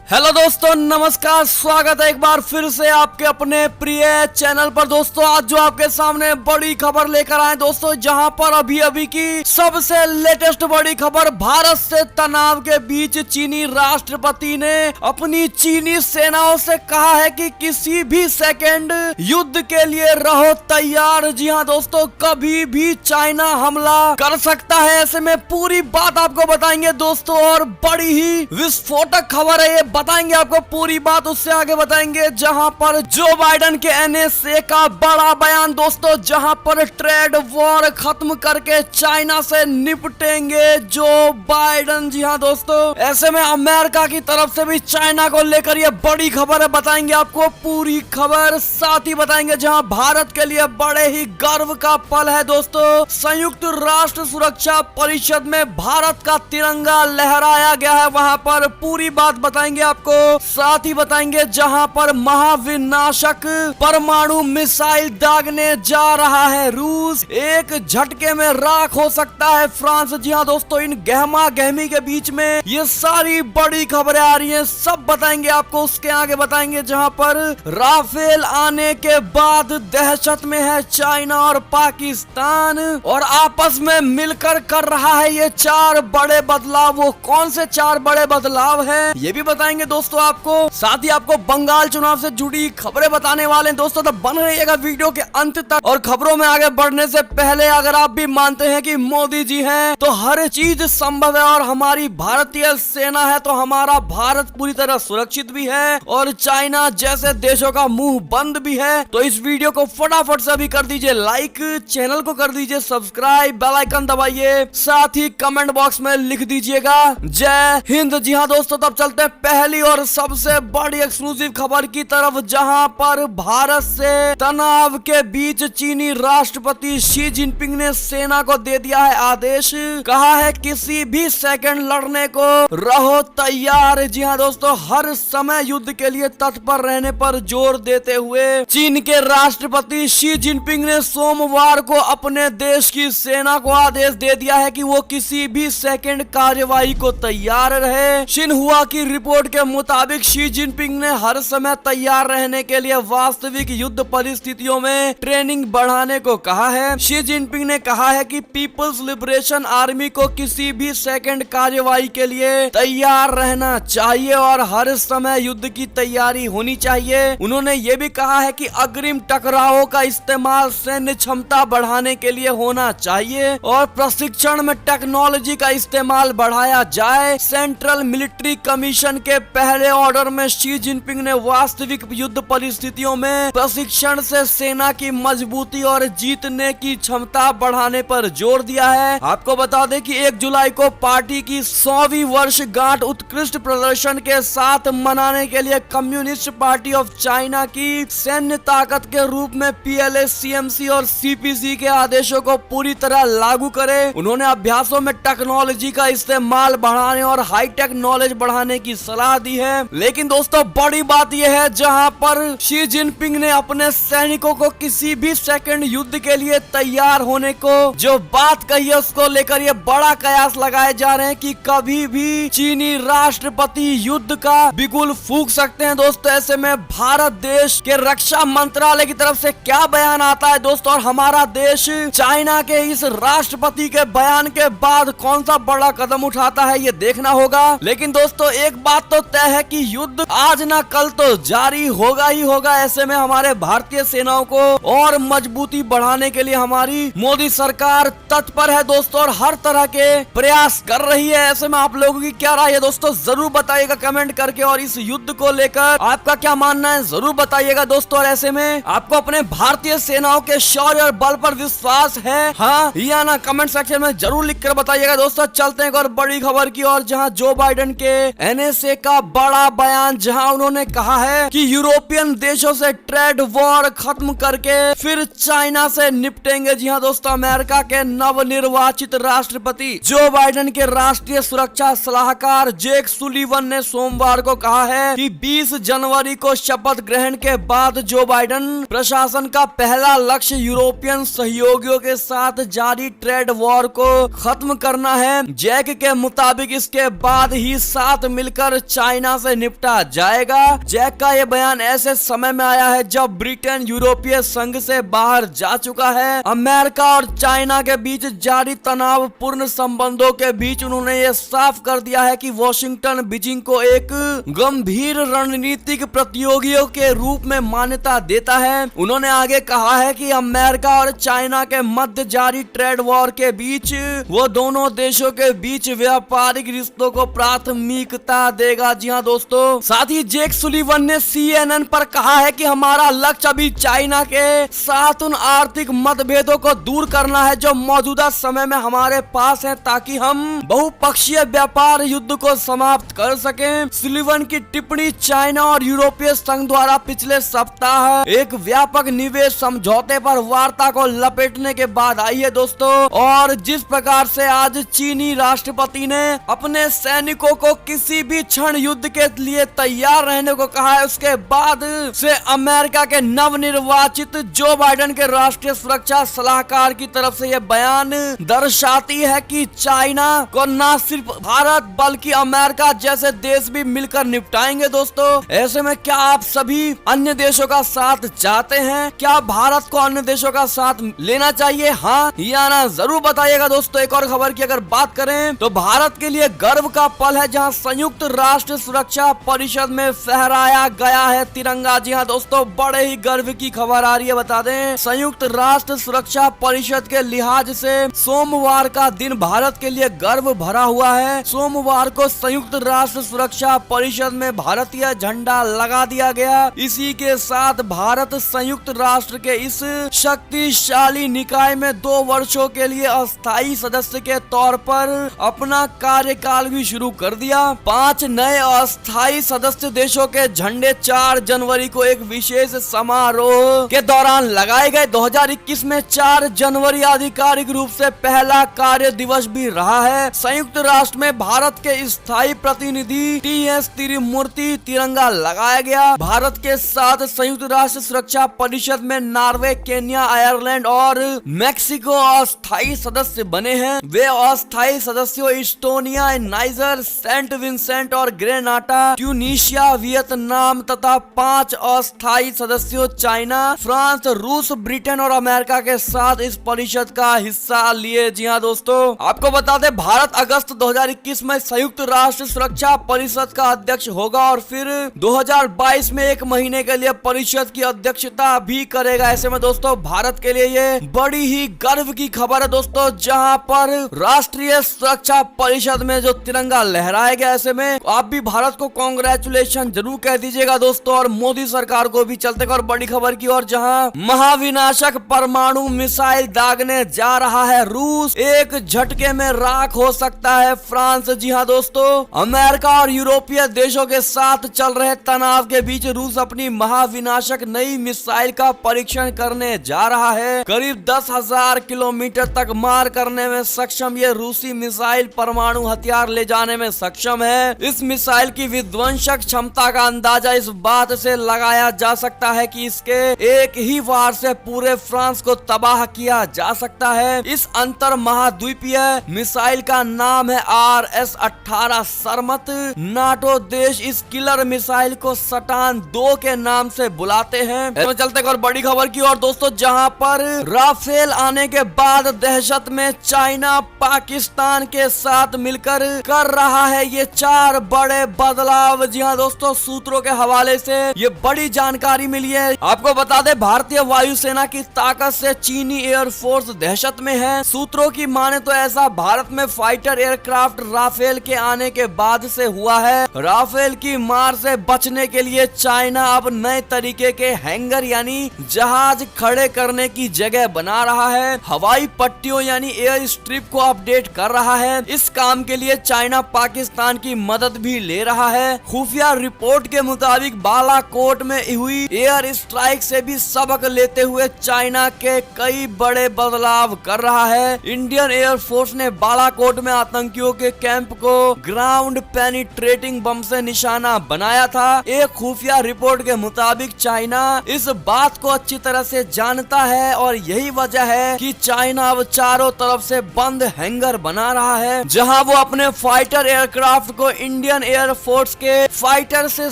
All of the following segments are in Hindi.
हेलो दोस्तों, नमस्कार। स्वागत है एक बार फिर से आपके अपने प्रिय चैनल पर। दोस्तों आज जो आपके सामने बड़ी खबर लेकर आए दोस्तों, जहां पर अभी अभी की सबसे लेटेस्ट बड़ी खबर, भारत से तनाव के बीच चीनी राष्ट्रपति ने अपनी चीनी सेनाओं से कहा है कि किसी भी सेकंड युद्ध के लिए रहो तैयार। जी हाँ दोस्तों, कभी भी चाइना हमला कर सकता है। ऐसे में पूरी बात आपको बताएंगे दोस्तों, और बड़ी ही विस्फोटक खबर है ये, बताएंगे आपको पूरी बात। उससे आगे बताएंगे जहां पर जो बाइडेन के एनएसए का बड़ा बयान दोस्तों, जहां पर ट्रेड वॉर खत्म करके चाइना से निपटेंगे जो बाइडेन। जी हाँ दोस्तों, ऐसे में अमेरिका की तरफ से भी चाइना को लेकर ये बड़ी खबर है, बताएंगे आपको पूरी खबर। साथ ही बताएंगे जहां भारत के लिए बड़े ही गर्व का पल है दोस्तों, संयुक्त राष्ट्र सुरक्षा परिषद में भारत का तिरंगा लहराया गया है, वहां पर पूरी बात बताएंगे आपको। साथ ही बताएंगे जहां पर महाविनाशक परमाणु मिसाइल दागने जा रहा है रूस, एक झटके में राख हो सकता है फ्रांस। जी हाँ दोस्तों, इन गहमा गहमी के बीच में ये सारी बड़ी खबरें आ रही हैं, सब बताएंगे आपको। उसके आगे बताएंगे जहां पर राफेल आने के बाद दहशत में है चाइना और पाकिस्तान, और आपस में मिलकर कर रहा है ये 4 बड़े बदलाव। वो कौन से 4 बड़े बदलाव है ये भी बताएंगे दोस्तों आपको। साथ ही आपको बंगाल चुनाव से जुड़ी खबरें बताने वाले हैं दोस्तों, तो बन रहिएगा वीडियो के अंत तक। और खबरों में आगे बढ़ने से पहले अगर आप भी मानते हैं कि मोदी जी हैं तो हर चीज संभव है, और हमारी भारतीय सेना है तो हमारा भारत पूरी तरह सुरक्षित भी है, और चाइना जैसे देशों का मुंह बंद भी है, तो इस वीडियो को फटाफट से अभी कर दीजिए लाइक, चैनल को कर दीजिए सब्सक्राइब, बेल आइकन दबाइए, साथ ही कमेंट बॉक्स में लिख दीजिएगा जय हिंद। जी हाँ दोस्तों, तब चलते हैं पहली और सबसे बड़ी एक्सक्लूसिव खबर की तरफ, जहां पर भारत से तनाव के बीच चीनी राष्ट्रपति शी जिनपिंग ने सेना को दे दिया है आदेश, कहा है किसी भी सेकंड लड़ने को रहो तैयार। जी हाँ दोस्तों, हर समय युद्ध के लिए तत्पर रहने पर जोर देते हुए चीन के राष्ट्रपति शी जिनपिंग ने सोमवार को अपने देश की सेना को आदेश दे दिया है कि वो किसी भी सेकंड कार्यवाही को तैयार रहे। शिन्हुआ की रिपोर्ट के मुताबिक शी जिनपिंग ने हर समय तैयार रहने के लिए वास्तविक युद्ध परिस्थितियों में ट्रेनिंग बढ़ाने को कहा है। शी जिनपिंग ने कहा है कि पीपल्स लिबरेशन आर्मी को किसी भी सेकंड कार्यवाही के लिए तैयार रहना चाहिए और हर समय युद्ध की तैयारी होनी चाहिए। उन्होंने ये भी कहा है कि अग्रिम टकरावों का इस्तेमाल सैन्य क्षमता बढ़ाने के लिए होना चाहिए और प्रशिक्षण में टेक्नोलॉजी का इस्तेमाल बढ़ाया जाए। सेंट्रल मिलिट्री कमीशन के पहले ऑर्डर में शी जिनपिंग ने वास्तविक युद्ध परिस्थितियों में प्रशिक्षण से सेना की मजबूती और जीतने की क्षमता बढ़ाने पर जोर दिया है। आपको बता दें कि 1 जुलाई को पार्टी की 100वीं वर्षगांठ उत्कृष्ट प्रदर्शन के साथ मनाने के लिए कम्युनिस्ट पार्टी ऑफ चाइना की सैन्य ताकत के रूप में पीएलए, सीएमसी और सीपीसी के आदेशों को पूरी तरह लागू करे। उन्होंने अभ्यासों में टेक्नोलॉजी का इस्तेमाल बढ़ाने और हाईटेक नॉलेज बढ़ाने की सलाह दी है। लेकिन दोस्तों बड़ी बात यह है, जहां पर शी जिनपिंग ने अपने सैनिकों को किसी भी सेकंड युद्ध के लिए तैयार होने को जो बात कही है, उसको लेकर ये बड़ा कयास लगाए जा रहे हैं कि कभी भी चीनी राष्ट्रपति युद्ध का बिगुल फूंक सकते हैं दोस्तों। ऐसे में भारत देश के रक्षा मंत्रालय की तरफ से क्या बयान आता है दोस्तों, और हमारा देश चाइना के इस राष्ट्रपति के बयान के बाद कौन सा बड़ा कदम उठाता है ये देखना होगा। लेकिन दोस्तों एक बात तो तय है कि युद्ध आज ना कल तो जारी होगा ही होगा। ऐसे में हमारे भारतीय सेनाओं को और मजबूती बढ़ाने के लिए हमारी मोदी सरकार तत्पर है दोस्तों, और हर तरह के प्रयास कर रही है। ऐसे में आप लोगों की क्या राय है दोस्तों, जरूर बताइएगा कमेंट करके, और इस युद्ध को लेकर आपका क्या मानना है जरूर बताइएगा दोस्तों। और ऐसे में आपको अपने भारतीय सेनाओं के शौर्य और बल पर विश्वास है, हाँ या ना, कमेंट सेक्शन में जरूर लिख कर बताइएगा दोस्तों। चलते हैं एक और बड़ी खबर की ओर, जहां जो बाइडेन के एनएसए का बड़ा बयान, जहां उन्होंने कहा है कि यूरोपियन देशों से ट्रेड वॉर खत्म करके फिर चाइना से निपटेंगे। जी हाँ दोस्तों, अमेरिका के नवनिर्वाचित राष्ट्रपति जो बाइडेन के राष्ट्रीय सुरक्षा सलाहकार जेक सुलीवन ने सोमवार को कहा है कि 20 जनवरी को शपथ ग्रहण के बाद जो बाइडेन प्रशासन का पहला लक्ष्य यूरोपियन सहयोगियों के साथ जारी ट्रेड वॉर को खत्म करना है। जैक के मुताबिक इसके बाद ही साथ मिलकर चाइना से निपटा जाएगा। जैक का ये बयान ऐसे समय में आया है जब ब्रिटेन यूरोपीय संघ से बाहर जा चुका है। अमेरिका और चाइना के बीच जारी तनावपूर्ण संबंधों के बीच उन्होंने ये साफ कर दिया है कि वॉशिंगटन बीजिंग को एक गंभीर रणनीतिक प्रतियोगियों के रूप में मान्यता देता है। उन्होंने आगे कहा है कि अमेरिका और चाइना के मध्य जारी ट्रेड वॉर के बीच वो दोनों देशों के बीच व्यापारिक रिश्तों को प्राथमिकता देगा। जी हाँ दोस्तों, साथ ही जेक सुलिवन ने CNN पर कहा है कि हमारा लक्ष्य अभी चाइना के साथ उन आर्थिक मतभेदों को दूर करना है जो मौजूदा समय में हमारे पास है, ताकि हम बहुपक्षीय व्यापार युद्ध को समाप्त कर सकें। सुलिवन की टिप्पणी चाइना और यूरोपीय संघ द्वारा पिछले सप्ताह एक व्यापक निवेश समझौते पर वार्ता को लपेटने के बाद आई है दोस्तों। और जिस प्रकार से आज चीनी राष्ट्रपति ने अपने सैनिकों को किसी भी क्षण युद्ध के लिए तैयार रहने को कहा है, उसके बाद से अमेरिका के नवनिर्वाचित जो बाइडेन के राष्ट्रीय सुरक्षा सलाहकार की तरफ से यह बयान दर्शाती है कि चाइना को न सिर्फ भारत बल्कि अमेरिका जैसे देश भी मिलकर निपटाएंगे। दोस्तों, ऐसे में क्या आप सभी अन्य देशों का साथ चाहते हैं? क्या भारत को अन्य देशों का साथ लेना चाहिए, हाँ या ना? जरूर बताइएगा दोस्तों। एक और खबर की अगर बात करें तो भारत के लिए गर्व का पल है जहां संयुक्त राष्ट्र सुरक्षा परिषद में फहराया गया है तिरंगा। जी हाँ दोस्तों, बड़े ही गर्व की खबर आ रही है। बता दें, संयुक्त राष्ट्र सुरक्षा परिषद के लिहाज से सोमवार का दिन भारत के लिए गर्व भरा हुआ है। सोमवार को संयुक्त राष्ट्र सुरक्षा परिषद में भारतीय झंडा लगा दिया गया। इसी के साथ भारत संयुक्त राष्ट्र के इस शक्तिशाली निकाय में 2 वर्षों के लिए अस्थायी सदस्य के तौर पर अपना कार्यकाल भी शुरू कर दिया। 5 नए अस्थायी सदस्य देशों के झंडे 4 जनवरी को एक विशेष समारोह के दौरान लगाए गए। 2021 में 4 जनवरी आधिकारिक रूप से पहला कार्य दिवस भी रहा है। संयुक्त राष्ट्र में भारत के स्थायी प्रतिनिधि TS तिरुमूर्ति तिरंगा लगाया गया। भारत के साथ संयुक्त राष्ट्र सुरक्षा परिषद में नॉर्वे, केन्या, आयरलैंड और मेक्सिको अस्थायी सदस्य बने हैं। वे अस्थायी सदस्यों इस्टोनिया, नाइजर, सेंट विंसेंट और ग्रेनाडा, ट्यूनीशिया, वियतनाम तथा 5 अस्थायी सदस्यों चाइना, फ्रांस, रूस, ब्रिटेन और अमेरिका के साथ इस परिषद का हिस्सा लिए। जी हाँ दोस्तों, आपको बता दें भारत अगस्त 2021 में संयुक्त राष्ट्र सुरक्षा परिषद का अध्यक्ष होगा और फिर 2022 में 1 महीने के लिए परिषद की अध्यक्षता भी करेगा। ऐसे में दोस्तों भारत के लिए ये बड़ी ही गर्व की खबर है दोस्तों, जहां पर राष्ट्रीय सुरक्षा परिषद में जो तिरंगा लहराया गया। ऐसे में आप भी भारत को कांग्रेचुलेशन जरूर कह दीजिएगा दोस्तों। और मोदी सरकार को भी चलते और बड़ी खबर की ओर, जहां महाविनाशक परमाणु मिसाइल दागने जा रहा है रूस, एक झटके में राख हो सकता है फ्रांस। जी हाँ दोस्तों, अमेरिका और यूरोपीय देशों के साथ चल रहे तनाव के बीच रूस अपनी महाविनाशक नई मिसाइल का परीक्षण करने जा रहा है। करीब 10,000 किलोमीटर तक मार करने में सक्षम ये रूसी मिसाइल परमाणु हथियार ले जाने में सक्षम है। इस मिसाइल की विध्वंसक क्षमता का अंदाजा इस बात से लगाया जा सकता है कि इसके एक ही वार से पूरे फ्रांस को तबाह किया जा सकता है। इस अंतर महाद्वीपीय मिसाइल का नाम है RS-18 सरमत। नाटो देश इस किलर मिसाइल को सटान 2 के नाम से बुलाते हैं। तो चलते और बड़ी खबर की ओर दोस्तों, जहां पर राफेल आने के बाद दहशत में चाइना पाकिस्तान के साथ मिलकर कर रहा है ये 4 बड़े बदलाव। जी हाँ दोस्तों, सूत्रों के हवाले से ये बड़ी जानकारी मिली है। आपको बता दें भारतीय वायुसेना की ताकत से चीनी एयरफोर्स दहशत में है। सूत्रों की माने तो ऐसा भारत में फाइटर एयरक्राफ्ट राफेल के आने के बाद से हुआ है। राफेल की मार से बचने के लिए चाइना अब नए तरीके के हैंगर यानी जहाज खड़े करने की जगह बना रहा है। हवाई पट्टियों यानी एयर स्ट्रिप को अपडेट कर रहा है। इस काम के लिए चाइना पाकिस्तान की मदद भी ले रहा है। खुफिया रिपोर्ट के मुताबिक बालाकोट में हुई एयर स्ट्राइक से भी सबक लेते हुए चाइना के कई बड़े बदलाव कर रहा है। इंडियन एयरफोर्स ने बालाकोट में आतंकियों के कैंप को ग्राउंड पेनिट्रेटिंग बम से निशाना बनाया था। एक खुफिया रिपोर्ट के मुताबिक चाइना इस बात को अच्छी तरह से जानता है और यही वजह है कि चाइना अब चारों तरफ से बंद हैंगर बना रहा है, जहां वो अपने फाइटर एयरक्राफ्ट को इंडियन एयरफोर्स के फाइटर से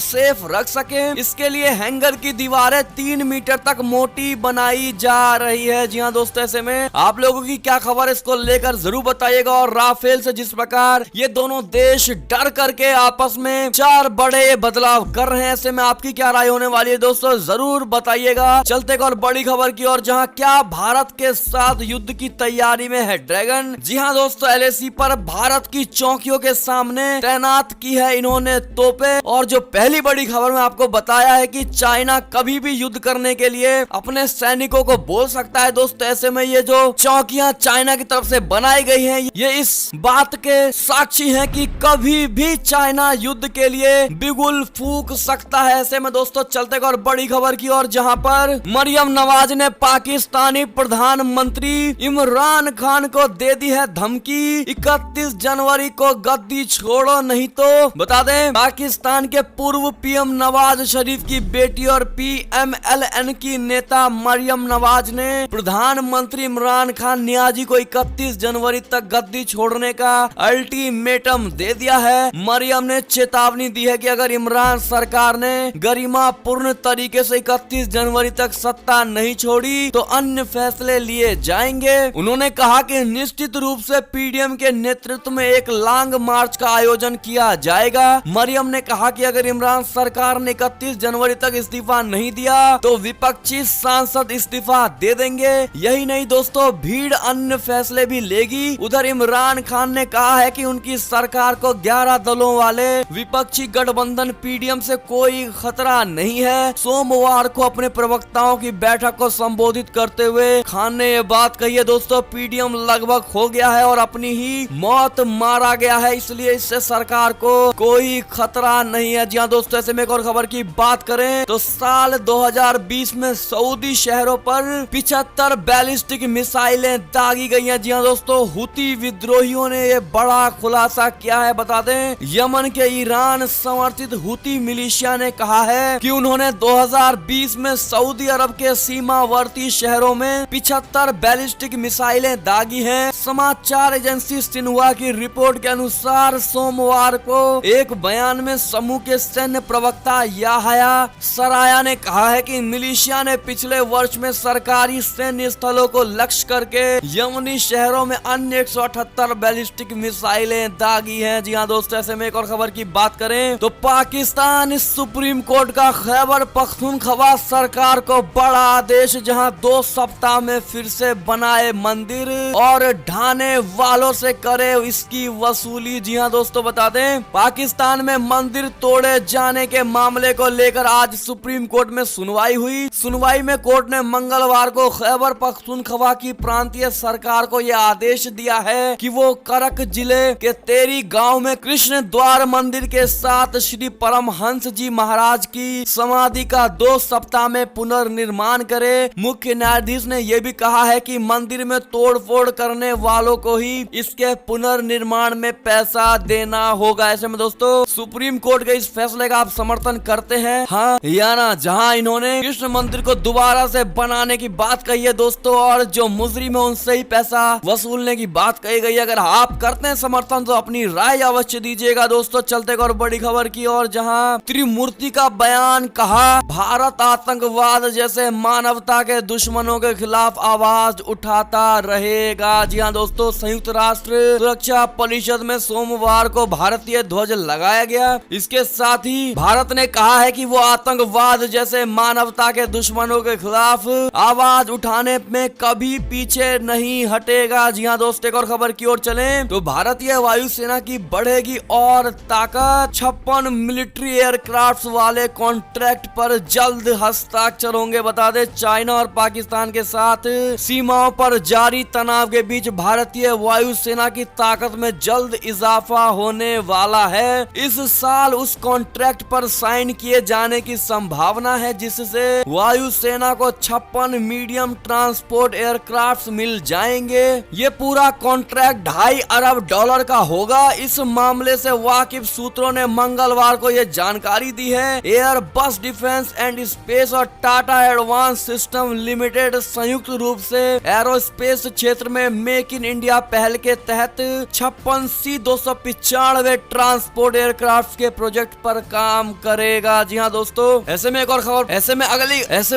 सेफ रख सके, इसके लिए हैंगर की दीवारें 3 मीटर तक मोटी बनाई जा रही है। जी हाँ दोस्तों, ऐसे में आप लोगों की क्या खबर, इसको लेकर जरूर बताइएगा। और राफेल से जिस प्रकार ये दोनों देश डर करके आपस में 4 बड़े बदलाव कर रहे हैं, ऐसे में आपकी क्या राय होने वाली है दोस्तों, जरूर बताइएगा। चलते एक और बड़ी खबर की ओर, जहां क्या भारत के साथ युद्ध की तैयारी में है ड्रैगन। जी हाँ दोस्तों, LAC पर भारत की चौकियों के सामने तैनात की है इन्होंने तोपे। और जो पहली बड़ी खबर में आपको बताया है कि चाइना कभी भी युद्ध करने के लिए अपने सैनिकों को बोल सकता है दोस्तों, ऐसे में ये जो चौकियां चाइना की तरफ से बनाई गई हैं, ये इस बात के साक्षी हैं कि कभी भी चाइना युद्ध के लिए बिगुल फूंक सकता है। ऐसे में दोस्तों चलते और बड़ी खबर की ओर, जहां पर मरियम नवाज ने पाकिस्तानी प्रधानमंत्री इमरान खान को दे दी है धमकी, 31 जनवरी को गद्दी छोड़ो नहीं तो। बता दें, पाकिस्तान के पूर्व PM नवाज शरीफ की बेटी और PMLN की नेता मरियम नवाज ने प्रधानमंत्री इमरान खान नियाजी को 31 जनवरी तक गद्दी छोड़ने का अल्टीमेटम दे दिया है। मरियम ने चेतावनी दी है कि अगर इमरान सरकार ने गरिमापूर्ण तरीके से 31 जनवरी तक सत्ता नहीं छोड़ी तो अन्य फैसले लिए जाएंगे। उन्होंने कहा कि निश्चित रूप से PDM के नेतृत्व में एक लॉन्ग मार्च का आयोजन किया जाएगा। मरियम ने कहा कि अगर इमरान सरकार ने 31 जनवरी तक इस्तीफा नहीं दिया तो विपक्षी सांसद इस्तीफा दे देंगे। यही नहीं दोस्तों, भीड़ अन्य फैसले भी लेगी। उधर इमरान खान ने कहा है कि उनकी सरकार को 11 दलों वाले विपक्षी गठबंधन PDM से कोई खतरा नहीं है। सोमवार को अपने प्रवक्ताओं की बैठक को संबोधित करते हुए खान ने ये बात कही है दोस्तों, PDM लगभग हो गया है और अपनी ही मौत मारा गया है, इसलिए इससे सरकार को कोई खतरा नहीं है। जी हाँ दोस्तों, ऐसे में एक और खबर की बात करें तो साल 2020 में सऊदी शहरों पर 75 बैलिस्टिक मिसाइलें दागी गई हैं। जी हाँ दोस्तों, हुती विद्रोहियों ने ये बड़ा खुलासा किया है। बता दें, यमन के ईरान समर्थित हुती मिलिशिया ने कहा है कि उन्होंने 2020 में सऊदी अरब के सीमावर्ती शहरों में 75 बैलिस्टिक मिसाइलें दागी हैं। समाचार एजेंसी सिन्हुआ की रिपोर्ट के अनुसार सोमवार को एक बयान में समूह के सैन्य प्रवक्ता याहया सराया ने कहा है कि मिलिशिया ने पिछले वर्ष में सरकारी सैन्य स्थलों को लक्ष्य करके यमनी शहरों में अन्य 178 बैलिस्टिक मिसाइलें दागी हैं। जी हाँ दोस्तों, ऐसे में एक और खबर की बात करें तो पाकिस्तान सुप्रीम कोर्ट का खैबर पख्तूनख्वा सरकार को बड़ा आदेश, जहां 2 सप्ताह में फिर से बनाए मंदिर और ढाने वालों से करे इसकी वसूली। जी हाँ दोस्तों, बता दें, पाकिस्तान में मंदिर तोड़े जाने के मामले को लेकर आज सुप्रीम कोर्ट में सुनवाई हुई। सुनवाई में कोर्ट ने मंगलवार को खैबर पख्तूनख्वा की प्रांतीय सरकार को यह आदेश दिया है कि वो करक जिले के तेरी गांव में कृष्ण द्वार मंदिर के साथ श्री परमहंस जी महाराज की समाधि का 2 सप्ताह में पुनर्निर्माण करे। मुख्य न्यायाधीश ने यह भी कहा है कि मंदिर में तोड़फोड़ करने वालों को ही इसके पुनर्निर्माण में पैसा देना होगा। ऐसे में दोस्तों, सुप्रीम कोर्ट के इस फैसले का आप समर्थन करते हैं, हाँ या ना? जहां इन्होंने कृष्ण मंदिर को दोबारा से बनाने की बात कही है दोस्तों, और जो मुजरिम है उनसे ही पैसा वसूलने की बात कही गई है। अगर आप करते हैं समर्थन तो अपनी राय अवश्य दीजिएगा दोस्तों। चलते और बड़ी खबर की ओर, जहां त्रिमूर्ति का बयान, कहा भारत आतंकवाद जैसे मानवता के दुश्मनों के खिलाफ आवाज उठाता रहेगा। जी हाँ दोस्तों, संयुक्त राष्ट्र सुरक्षा परिषद में सोमवार को भारतीय ध्वज लगाया गया। इसके साथ ही भारत ने कहा है कि वो आतंकवाद जैसे मानवता के दुश्मनों के खिलाफ आवाज उठाने में कभी पीछे नहीं हटेगा। जी हाँ दोस्तों, एक और खबर की ओर चले तो भारतीय वायुसेना की बढ़ेगी और ताकत, 56 मिलिट्री एयरक्राफ्ट वाले कॉन्ट्रैक्ट पर जल्द हस्ताक्षर होंगे। बता दे, चाइना और पाकिस्तान के साथ सीमाओं पर जारी तनाव के बीच भारतीय वायुसेना की ताकत में जल्द इजाफा होने वाला है। इस साल उस कॉन्ट्रैक्ट पर साइन किए जाने की संभावना है जिससे वायुसेना को 56 मीडियम ट्रांसपोर्ट एयरक्राफ्ट मिल जाएंगे। ये पूरा कॉन्ट्रैक्ट $2.5 अरब का होगा। इस मामले से वाकिफ सूत्रों ने मंगलवार को यह जानकारी दी है। एयरबस डिफेंस एंड स्पेस और टाटा एडवांस सिस्टम लिमिटेड संयुक्त रूप से एरोस्पेस क्षेत्र में मेक इन इंडिया पहल के तहत 56 C-295 ट्रांस ट्रांसपोर्ट एयरक्राफ्ट के प्रोजेक्ट पर काम करेगा। जी हाँ दोस्तों, ऐसे में एक और खबर, ऐसे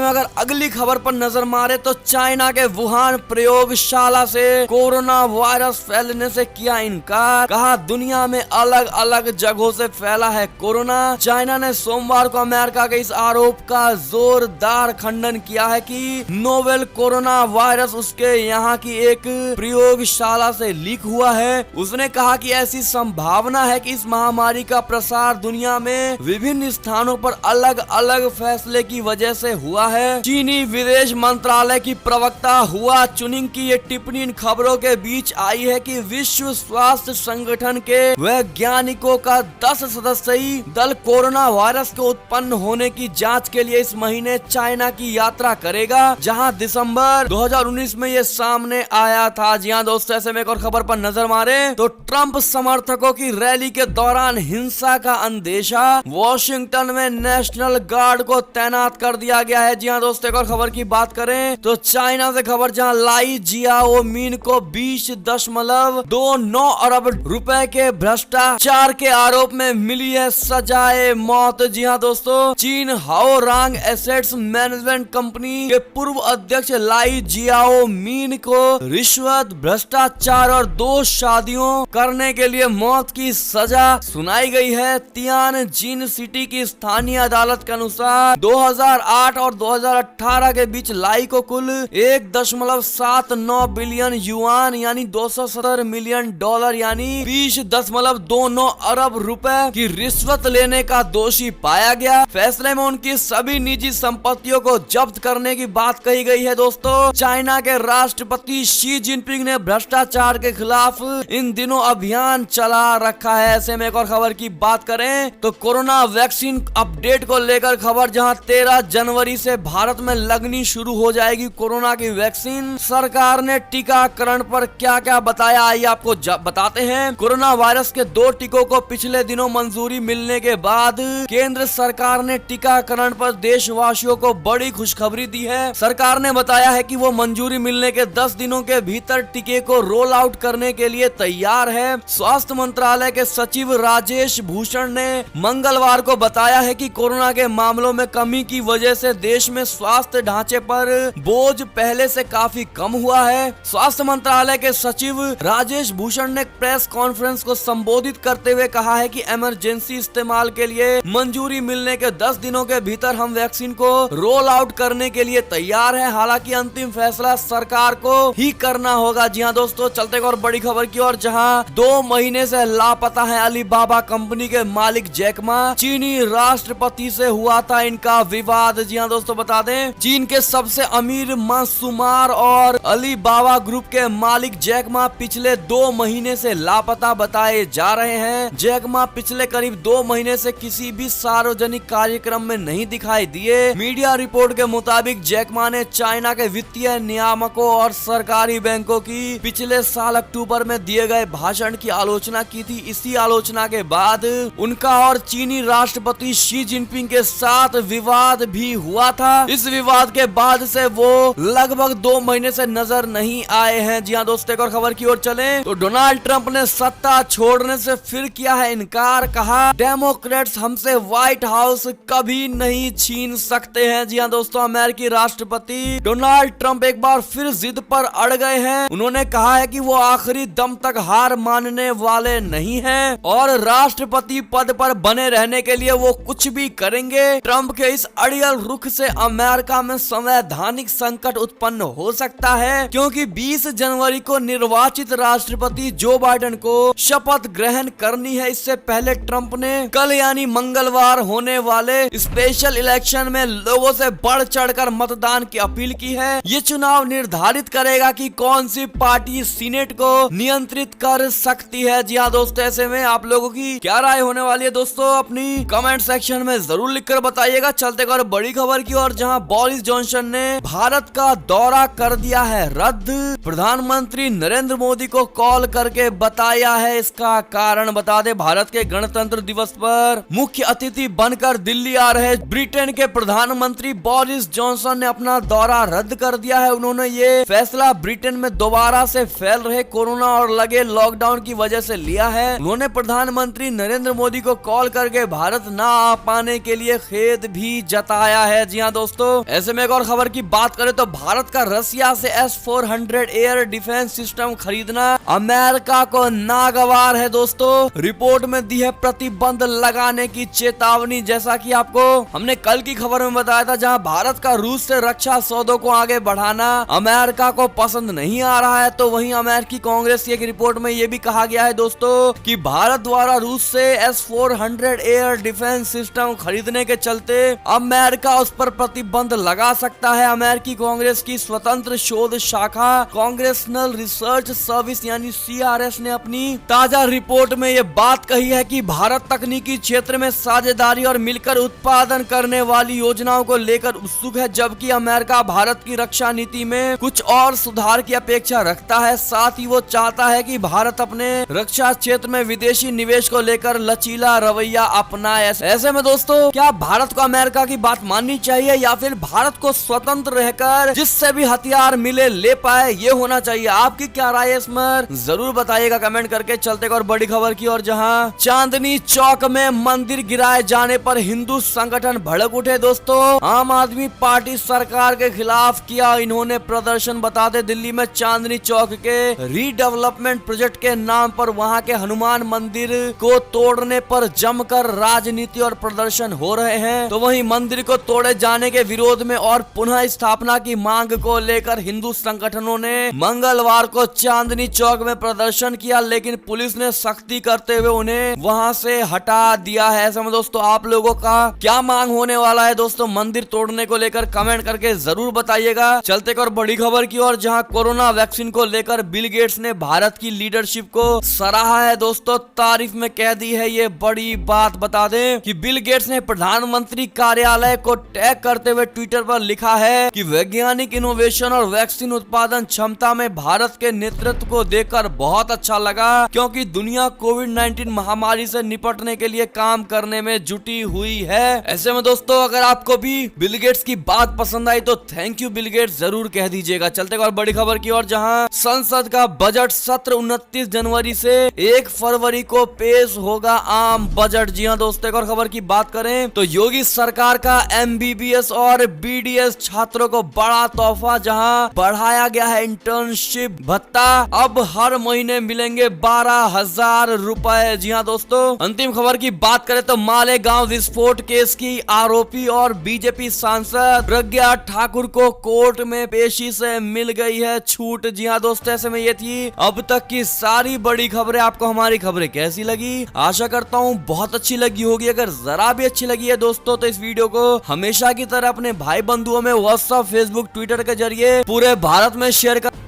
में अगर अगली खबर पर नजर मारे तो चाइना के वुहान प्रयोगशाला से कोरोना वायरस फैलने से किया इनकार। कहा दुनिया में अलग अलग जगहों से फैला है कोरोना। चाइना ने सोमवार को अमेरिका के इस आरोप का जोरदार खंडन किया है कि नोवेल कोरोना वायरस उसके यहाँ की एक प्रयोगशाला से लीक हुआ है। उसने कहा कि ऐसी संभावना है कि इस महामारी का प्रसार दुनिया में विभिन्न स्थानों पर अलग अलग फैसले की वजह से हुआ है। चीनी विदेश मंत्रालय की प्रवक्ता हुआ चुनिंग की ये टिप्पणी इन खबरों के बीच आई है कि विश्व स्वास्थ्य संगठन के वैज्ञानिकों का 10 सदस्यीय दल कोरोना वायरस के उत्पन्न होने की जांच के लिए इस महीने चाइना की यात्रा करेगा, जहां दिसंबर 2019 में ये सामने आया था। जी हाँ दोस्तों, ऐसे में एक और खबर पर नजर मारे तो ट्रंप समर्थकों की रैली के दौरान हिंसा का अंदेशा, वॉशिंगटन में नेशनल गार्ड को तैनात कर दिया गया है। जी हाँ दोस्तों, एक और खबर की बात करें तो चाइना से खबर, जहां लाई जियाओमिन को 20.29 अरब रुपए के भ्रष्टाचार के आरोप में मिली है सजाए मौत। जी हाँ दोस्तों, चीन हाओरांग एसेट्स मैनेजमेंट कंपनी के पूर्व अध्यक्ष लाई जियाओमिन को रिश्वत, भ्रष्टाचार और 2 शादियों करने के लिए मौत की सजा सुनाई गई है। तियानजिन सिटी की स्थानीय अदालत के अनुसार 2008 और 2018 के बीच लाई को कुल 1.79 बिलियन युआन यानी 270 मिलियन डॉलर यानी 20.29 अरब रुपए की रिश्वत लेने का दोषी पाया गया। फैसले में उनकी सभी निजी संपत्तियों को जब्त करने की बात कही गई है। दोस्तों, चाइना के राष्ट्रपति शी जिनपिंग ने भ्रष्टाचार के खिलाफ इन दिनों अभियान चला रखा है। ऐसे में एक और खबर की बात करें तो कोरोना वैक्सीन अपडेट को लेकर खबर, जहां 13 जनवरी से भारत में लगनी शुरू हो जाएगी कोरोना की वैक्सीन। सरकार ने टीकाकरण पर क्या क्या बताया, आइए आपको बताते हैं। कोरोना वायरस के 2 टीकों को पिछले दिनों मंजूरी मिलने के बाद केंद्र सरकार ने टीकाकरण पर देशवासियों को बड़ी खुशखबरी दी है। सरकार ने बताया है कि वो मंजूरी मिलने के 10 दिनों के भीतर टीके को रोल आउट करने के लिए तैयार है। स्वास्थ्य मंत्रालय के सचिव राजेश भूषण ने मंगलवार को बताया है कि कोरोना के मामलों में कमी की वजह से देश में स्वास्थ्य ढांचे पर बोझ पहले से काफी कम हुआ है। स्वास्थ्य मंत्रालय के सचिव राजेश भूषण ने प्रेस कॉन्फ्रेंस को संबोधित करते हुए कहा है कि इमरजेंसी इस्तेमाल के लिए मंजूरी मिलने के 10 दिनों के भीतर हम वैक्सीन को रोल आउट करने के लिए तैयार है। हालांकि अंतिम फैसला सरकार को ही करना होगा। जी हाँ दोस्तों, चलते और बड़ी खबर की ओर, जहां 2 महीने से लापता है अलीबाबा कंपनी के मालिक जैक मा। चीनी राष्ट्रपति से हुआ था इनका विवाद। जी हाँ दोस्तों, बता दें चीन के सबसे अमीर मासूमार और अलीबाबा ग्रुप के मालिक जैक मा पिछले 2 महीने से लापता बताए जा रहे हैं। जैक मा पिछले करीब 2 महीने से किसी भी सार्वजनिक कार्यक्रम में नहीं दिखाई दिए। मीडिया रिपोर्ट के मुताबिक जैक मा ने चाइना के वित्तीय नियामकों और सरकारी बैंकों की पिछले साल अक्टूबर में दिए गए भाषण की आलोचना की थी। इसी आलोचना के बाद उनका और चीनी राष्ट्रपति शी जिनपिंग के साथ विवाद भी हुआ था। इस विवाद के बाद से वो लगभग 2 महीने से नजर नहीं आए हैं। जी हाँ दोस्तों, एक और खबर की ओर चले तो डोनाल्ड ट्रंप ने सत्ता छोड़ने से फिर किया है इनकार। कहा डेमोक्रेट्स हमसे व्हाइट हाउस कभी नहीं छीन सकते हैं। जी हाँ दोस्तों, अमेरिकी राष्ट्रपति डोनाल्ड ट्रंप एक बार फिर जिद पर अड़ गए हैं। उन्होंने कहा है कि वो आखिरी दम तक हार मानने वाले नहीं हैं और राष्ट्रपति पद पर बने रहने के लिए वो कुछ भी करेंगे। ट्रंप के इस अड़ियल रुख से अमेरिका में संवैधानिक संकट उत्पन्न हो सकता है, क्योंकि 20 जनवरी को निर्वाचित राष्ट्रपति जो बाइडेन को शपथ ग्रहण करनी है। इससे पहले ट्रंप ने कल यानी मंगलवार होने वाले स्पेशल इलेक्शन में लोगों से बढ़ चढ़कर मतदान की अपील की है। ये चुनाव निर्धारित करेगा कि कौन सी पार्टी सीनेट को नियंत्रित कर सकती है। जी हाँ दोस्तों, ऐसे में आप लोगों की क्या राय होने वाली है दोस्तों, अपनी कमेंट सेक्शन में जरूर लिखकर बताइएगा। चलते और बड़ी खबर की ओर, जहां बोरिस जॉनसन ने भारत का दौरा कर दिया है रद्द। प्रधानमंत्री नरेंद्र मोदी को कॉल करके बताया है इसका कारण। बता दे, भारत के गणतंत्र दिवस पर मुख्य अतिथि बनकर दिल्ली आ रहे ब्रिटेन के प्रधानमंत्री बोरिस जॉनसन ने अपना दौरा रद्द कर दिया है। उन्होंने ये फैसला ब्रिटेन में दोबारा से फैल रहे कोरोना और लगे लॉकडाउन की वजह से लिया है। उन्होंने प्रधानमंत्री नरेंद्र मोदी को कॉल करके भारत ना आ पाने के लिए खेद भी जताया है। जी हाँ दोस्तों, ऐसे में एक और खबर की बात करें तो भारत का रसिया से S-400 एयर डिफेंस सिस्टम खरीदना अमेरिका को नागवार है। दोस्तों रिपोर्ट में दी है प्रतिबंध लगाने की चेतावनी। जैसा कि आपको हमने कल की खबर में बताया था, जहां भारत का रूस से रक्षा सौदों को आगे बढ़ाना अमेरिका को पसंद नहीं आ रहा है, तो वहीं अमेरिकी कांग्रेस की एक रिपोर्ट में यह भी कहा गया है दोस्तों कि भारत द्वारा रूस से S-400 एयर डिफेंस सिस्टम खरीदने के चलते अमेरिका उस पर प्रतिबंध लगा सकता है। अमेरिकी कांग्रेस की स्वतंत्र शोध शाखा कांग्रेसनल रिसर्च सर्विस यानी CRS ने अपनी ताजा रिपोर्ट में ये बात कही है कि भारत तकनीकी क्षेत्र में साझेदारी और मिलकर उत्पादन करने वाली योजनाओं को लेकर उत्सुक है, जबकि अमेरिका भारत की रक्षा नीति में कुछ और सुधार की अपेक्षा रखता है। साथ ही वो चाहता है कि भारत अपने रक्षा क्षेत्र में विदेशी निवेश को लेकर लचीला रवैया अपनाए। ऐसे में दोस्तों, क्या भारत को अमेरिका की बात माननी चाहिए या फिर भारत को स्वतंत्र रहकर जिससे भी हथियार मिले ले पाए, ये होना चाहिए? आपकी क्या राय है इसमें, जरूर बताइएगा कमेंट करके। चलते और बड़ी खबर की ओर, जहां चांदनी चौक में मंदिर गिराए जाने पर हिंदू संगठन भड़क उठे। दोस्तों आम आदमी पार्टी सरकार के खिलाफ किया इन्होंने प्रदर्शन। बताते दिल्ली में चांदनी चौक के रीडेवलपमेंट प्रोजेक्ट के नाम पर वहां के हनुमान मंदिर को तोड़ने पर जमकर राजनीति और प्रदर्शन हो रहे हैं, तो वहीं मंदिर को तोड़े जाने के विरोध में और पुनः स्थापना की मांग को लेकर हिंदू संगठनों ने मंगलवार को चांदनी चौक में प्रदर्शन किया, लेकिन पुलिस ने सख्ती करते हुए उन्हें वहां से हटा दिया है। ऐसे में दोस्तों आप लोगों का क्या मांग होने वाला है दोस्तों मंदिर तोड़ने को लेकर, कमेंट करके जरूर बताइएगा। चलते और बड़ी खबर की ओर, जहां कोरोना वैक्सीन को लेकर बिल गेट्स ने भारत की लीडरशिप को सराहा है। दोस्तों तारीफ में कह दी है ये बड़ी बात। बता दें कि बिल गेट्स ने प्रधानमंत्री कार्यालय को टैग करते हुए ट्विटर पर लिखा है कि वैज्ञानिक इनोवेशन और वैक्सीन उत्पादन क्षमता में भारत के नेतृत्व को देखकर बहुत अच्छा लगा, क्योंकि दुनिया कोविड-19 महामारी से निपटने के लिए काम करने में जुटी हुई है। ऐसे में दोस्तों अगर आपको भी बिल गेट्स की बात पसंद आई तो थैंक यू बिल गेट्स जरूर कह दीजिएगा। चलते और बड़ी खबर की ओर, जहां संसद का बजट सत्र 29 जनवरी से 1 फरवरी को पेश होगा आम बजट। जी हाँ दोस्तों, एक और खबर की बात करें तो योगी सरकार का MBBS और BDS छात्रों को बड़ा तोहफा, जहां बढ़ाया गया है इंटर्नशिप भत्ता। अब हर महीने मिलेंगे 12,000 रुपए। जी हाँ दोस्तों, अंतिम खबर की बात करें तो मालेगांव विस्फोट केस की आरोपी और बीजेपी सांसद प्रज्ञा ठाकुर को कोर्ट में पेशी से मिल गई है छूट। जी हाँ दोस्तों, ऐसे में ये थी अब तक की सारी बड़ी खबरें। आपको हमारी खबरें कैसी लगी? आशा करता हूँ बहुत अच्छी लगी होगी। अगर जरा भी अच्छी लगी है दोस्तों तो इस वीडियो को हमेशा की तरह अपने भाई बंधुओं में व्हाट्सएप, फेसबुक, ट्विटर के जरिए पूरे भारत में शेयर कर